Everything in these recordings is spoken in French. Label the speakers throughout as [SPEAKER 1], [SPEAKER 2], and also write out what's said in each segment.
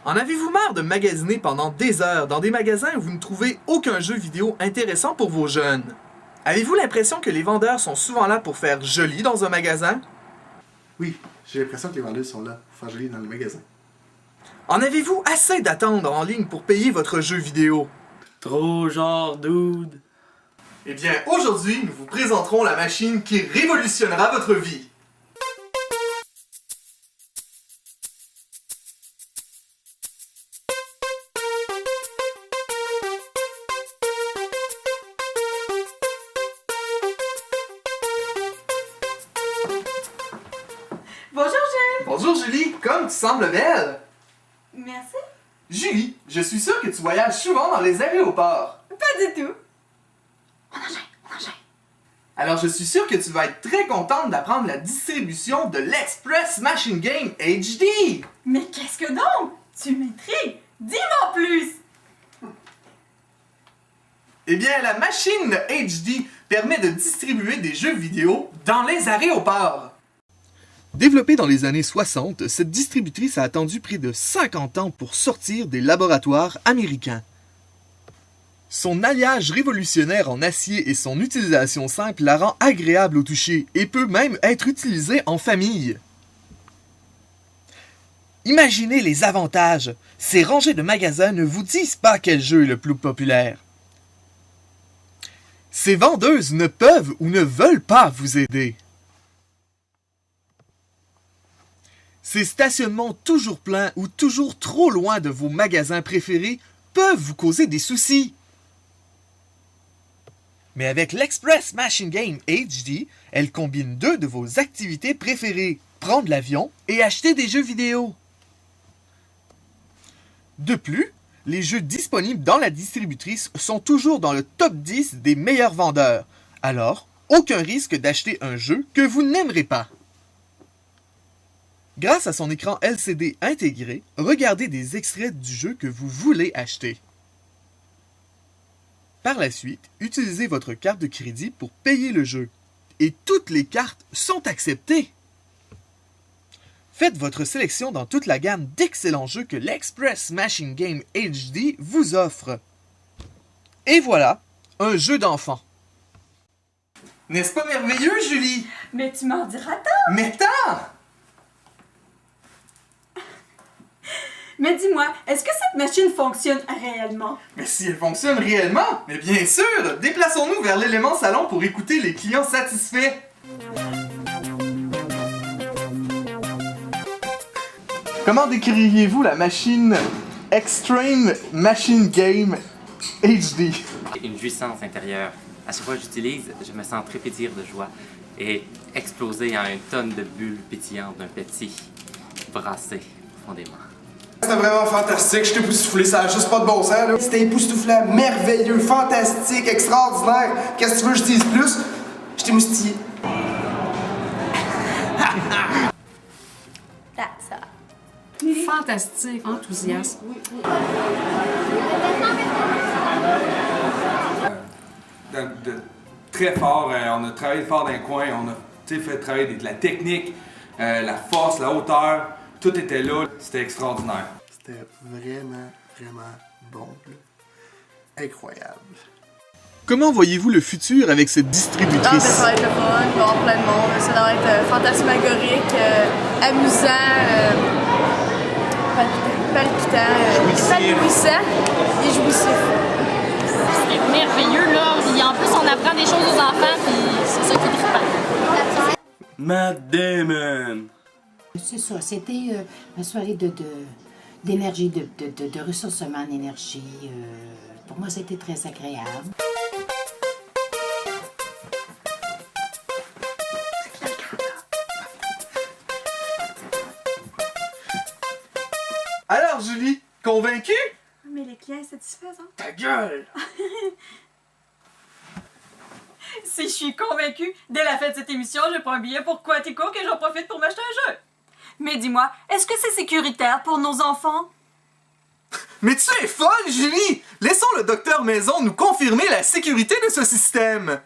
[SPEAKER 1] En avez-vous marre de magasiner pendant des heures dans des magasins où vous ne trouvez aucun jeu vidéo intéressant pour vos jeunes? Avez-vous l'impression que les vendeurs sont souvent là pour faire joli dans un magasin?
[SPEAKER 2] Oui, j'ai l'impression que les vendeurs sont là pour faire joli dans le magasin.
[SPEAKER 1] En avez-vous assez d'attendre en ligne pour payer votre jeu vidéo?
[SPEAKER 3] Trop genre, dude.
[SPEAKER 1] Eh bien, aujourd'hui, nous vous présenterons la machine qui révolutionnera votre vie.
[SPEAKER 4] Bonjour Jules!
[SPEAKER 1] Bonjour Julie, comme tu sembles belle!
[SPEAKER 4] Merci.
[SPEAKER 1] Julie, je suis sûr que tu voyages souvent dans les aéroports.
[SPEAKER 4] Pas du tout. On enchaîne.
[SPEAKER 1] Alors je suis sûr que tu vas être très contente d'apprendre la distribution de l'Express Machine Game HD!
[SPEAKER 4] Mais qu'est-ce que donc? Tu m'intrigues. Dis-moi plus.
[SPEAKER 1] Eh bien, la machine HD permet de distribuer des jeux vidéo dans les aéroports. Développée dans les années 60, cette distributrice a attendu près de 50 ans pour sortir des laboratoires américains. Son alliage révolutionnaire en acier et son utilisation simple la rend agréable au toucher et peut même être utilisée en famille. Imaginez les avantages. Ces rangées de magasins ne vous disent pas quel jeu est le plus populaire. Ces vendeuses ne peuvent ou ne veulent pas vous aider. Ces stationnements toujours pleins ou toujours trop loin de vos magasins préférés peuvent vous causer des soucis. Mais avec l'Express Machine Game HD, elle combine deux de vos activités préférées, prendre l'avion et acheter des jeux vidéo. De plus, les jeux disponibles dans la distributrice sont toujours dans le top 10 des meilleurs vendeurs. Alors, aucun risque d'acheter un jeu que vous n'aimerez pas. Grâce à son écran LCD intégré, regardez des extraits du jeu que vous voulez acheter. Par la suite, utilisez votre carte de crédit pour payer le jeu. Et toutes les cartes sont acceptées. Faites votre sélection dans toute la gamme d'excellents jeux que l'Express Machine Game HD vous offre. Et voilà, un jeu d'enfant. N'est-ce pas merveilleux, Julie?
[SPEAKER 4] Mais tu m'en diras tant.
[SPEAKER 1] Mais tant!
[SPEAKER 4] Mais dis-moi, est-ce que cette machine fonctionne réellement?
[SPEAKER 1] Mais si elle fonctionne réellement, mais bien sûr! Déplaçons-nous vers l'élément salon pour écouter les clients satisfaits. Comment décririez-vous la machine Extreme Machine Game HD?
[SPEAKER 3] Une jouissance intérieure. À chaque fois que j'utilise, je me sens trépétir de joie et exploser en une tonne de bulles pétillantes d'un petit brassé profondément.
[SPEAKER 5] C'était vraiment fantastique, je t'ai époustouflé, ça a juste pas de bon sens là. C'était époustouflant, merveilleux, fantastique, extraordinaire. Qu'est-ce que tu veux que je dise plus? Je t'ai moustillé.
[SPEAKER 4] That's ça.
[SPEAKER 6] Fantastique, enthousiaste.
[SPEAKER 7] Très fort, on a travaillé fort dans les coins, on a fait travailler de la technique, la force, la hauteur, tout était là, c'était extraordinaire.
[SPEAKER 2] C'était vraiment bon. Là. Incroyable.
[SPEAKER 1] Comment voyez-vous le futur avec cette distributrice?
[SPEAKER 8] Ça va être le fun, il va y avoir plein de monde. Ça va être fantasmagorique, amusant, palpitant, épanouissant et jouissif.
[SPEAKER 9] C'est merveilleux, là. Et en plus, on apprend des choses aux enfants, puis c'est ça qui est trippant.
[SPEAKER 3] Matt Damon!
[SPEAKER 6] C'est ça, c'était une soirée d'énergie, de ressourcement en énergie. Pour moi, c'était très agréable.
[SPEAKER 1] Alors, Julie, convaincue?
[SPEAKER 4] Mais les clients satisfaisants.
[SPEAKER 1] Ta gueule!
[SPEAKER 4] Si je suis convaincue, dès la fin de cette émission, je prends un billet pour Quatico et j'en profite pour m'acheter un jeu. Mais dis-moi, est-ce que c'est sécuritaire pour nos enfants?
[SPEAKER 1] Mais tu es folle, Julie! Laissons le docteur Maison nous confirmer la sécurité de ce système!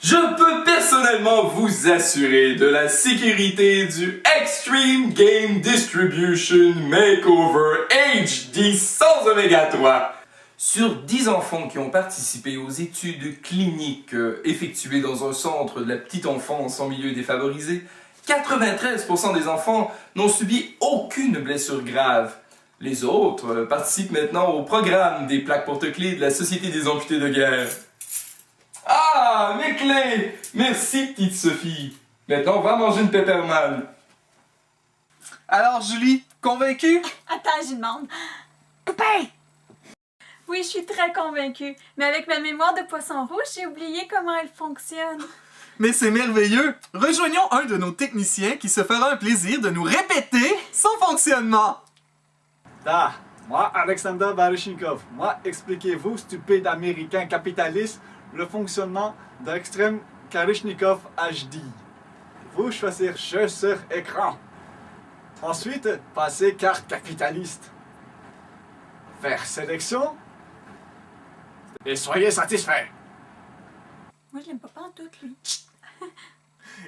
[SPEAKER 10] Je peux personnellement vous assurer de la sécurité du Extreme Game Distribution Makeover HD sans Oméga 3. Sur 10 enfants qui ont participé aux études cliniques effectuées dans un centre de la petite enfance en milieu défavorisé, 93% des enfants n'ont subi aucune blessure grave. Les autres participent maintenant au programme des plaques porte-clés de la Société des amputés de guerre. Ah, mes clés! Merci, petite Sophie. Maintenant, on va manger une peppermale.
[SPEAKER 1] Alors, Julie, convaincue?
[SPEAKER 4] Attends, j'y demande. Coupé! Oui, je suis très convaincue. Mais avec ma mémoire de poisson rouge, j'ai oublié comment elle fonctionne.
[SPEAKER 1] Mais c'est merveilleux! Rejoignons un de nos techniciens qui se fera un plaisir de nous répéter son fonctionnement.
[SPEAKER 11] Da, moi, Alexander Baryshnikov, moi, expliquez-vous, stupide américain capitaliste, le fonctionnement d'Extreme Baryshnikov HD. Vous choisir jeu sur écran. Ensuite, passez carte capitaliste. Faire sélection. Et soyez satisfait.
[SPEAKER 4] Moi, je l'aime pas pantoute, lui.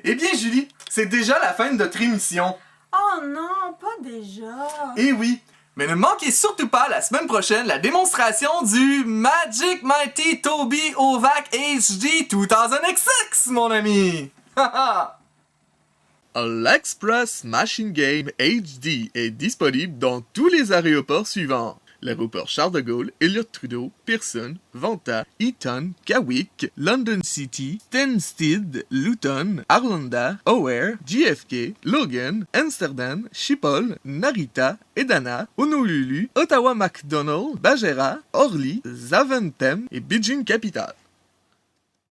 [SPEAKER 1] Eh bien, Julie, c'est déjà la fin de notre émission.
[SPEAKER 4] Oh non, pas déjà.
[SPEAKER 1] Eh oui, mais ne manquez surtout pas la semaine prochaine la démonstration du Magic Mighty Toby Ovac HD 2006, mon ami! L'Express Machine Game HD est disponible dans tous les aéroports suivants. L'aéroport Charles de Gaulle, Elliott Trudeau, Pearson, Vanta, Eton, Gatwick, London City, Stansted, Luton, Arlanda, O'Hare, JFK, Logan, Amsterdam, Schiphol, Narita, Edana, Honolulu, Ottawa-McDonald, Bagera, Orly, Zaventem et Beijing Capital.